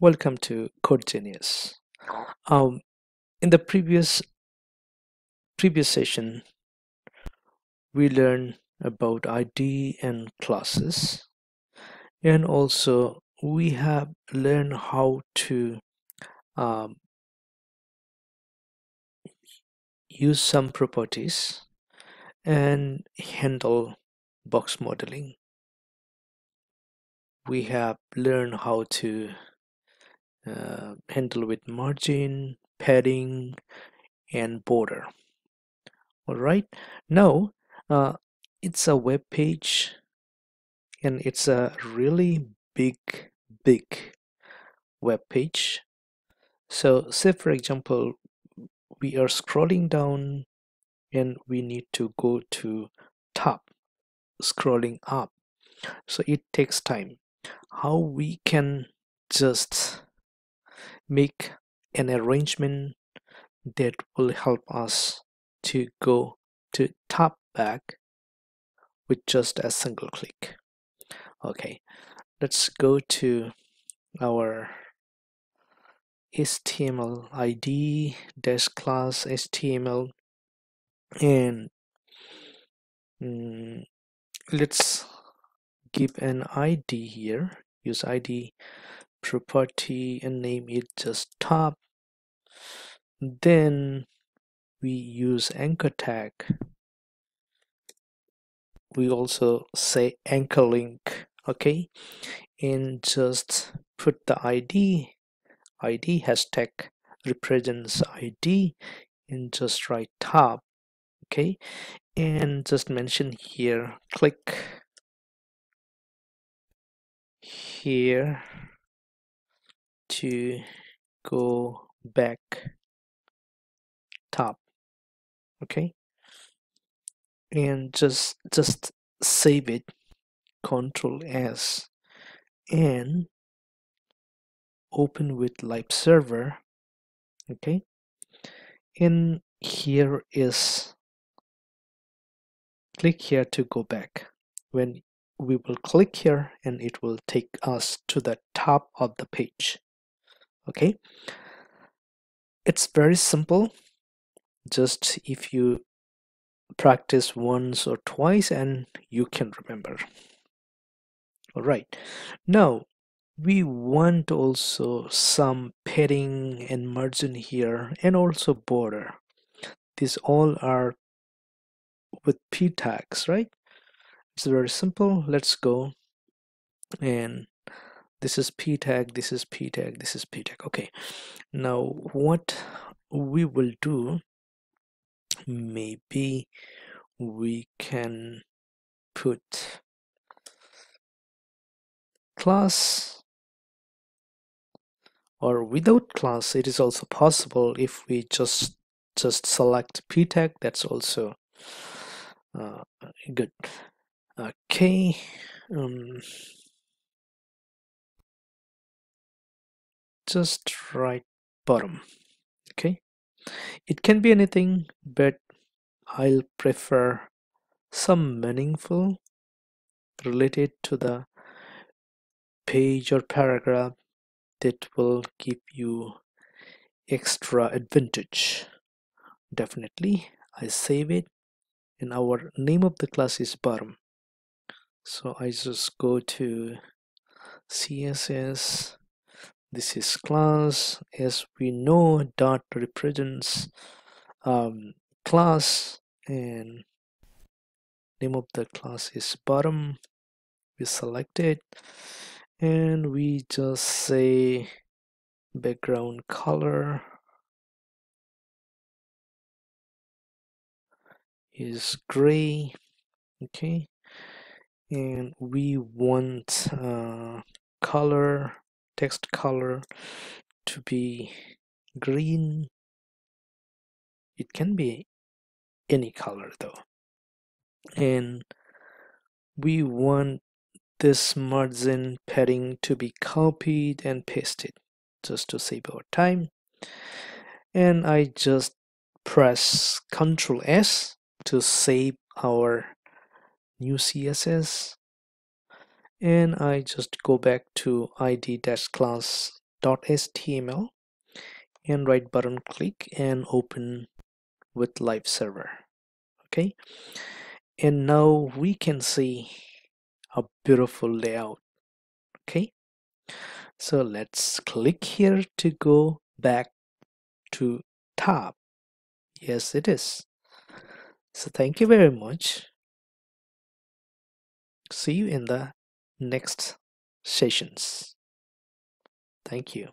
Welcome to Code Genius. Um, in the previous session, we learned about ID and classes, and also we have learned how to um, use some properties and handle box modeling. We have learned how to handle with margin, padding, and border. All right. Now, uh, it's a web page and it's a really big web page. So say for example we are scrolling down and we need to go to top, scrolling up, so it takes time. How we can just make an arrangement that will help us to go to top back with just a single click. Okay, let's go to our HTML ID dash class HTML, and mm, let's give an ID here. Use ID property and name it just top. Then we use anchor tag. We also say anchor link. Okay, and just put the ID hashtag represents ID, and just write top. Okay, and just mention here, click here to go back top. Okay, and just save it, Control S, and open with live server. Okay, and here is, click here to go back. When we will click here and it will take us to the top of the page. Okay, it's very simple. Just if you practice once or twice and you can remember. All right, now we want also some padding and margin here and also border. These all are with p tags, right? It's very simple. Let's go, and this is p tag, this is p tag, this is p tag. Okay, now what we will do, maybe we can put class, or without class it is also possible. If we just select p tag, that's also uh, good. Okay, just write bottom. Okay, it can be anything, but I'll prefer some meaningful related to the page or paragraph that will give you extra advantage. Definitely, I save it, and our name of the class is bottom. So I just go to CSS. This is class. As we know, dot represents class, and name of the class is bottom. We select it, and we just say background color is gray. Okay, and we want color, text color, to be green. It can be any color though, and we want this margin padding to be copied and pasted just to save our time. And I just press Ctrl S to save our new CSS, and I just go back to ID-class .html and right button click and open with live server. Okay, and now we can see a beautiful layout. Okay, so let's click here to go back to top. Yes, it is. So thank you very much. See you in the next sessions. Thank you.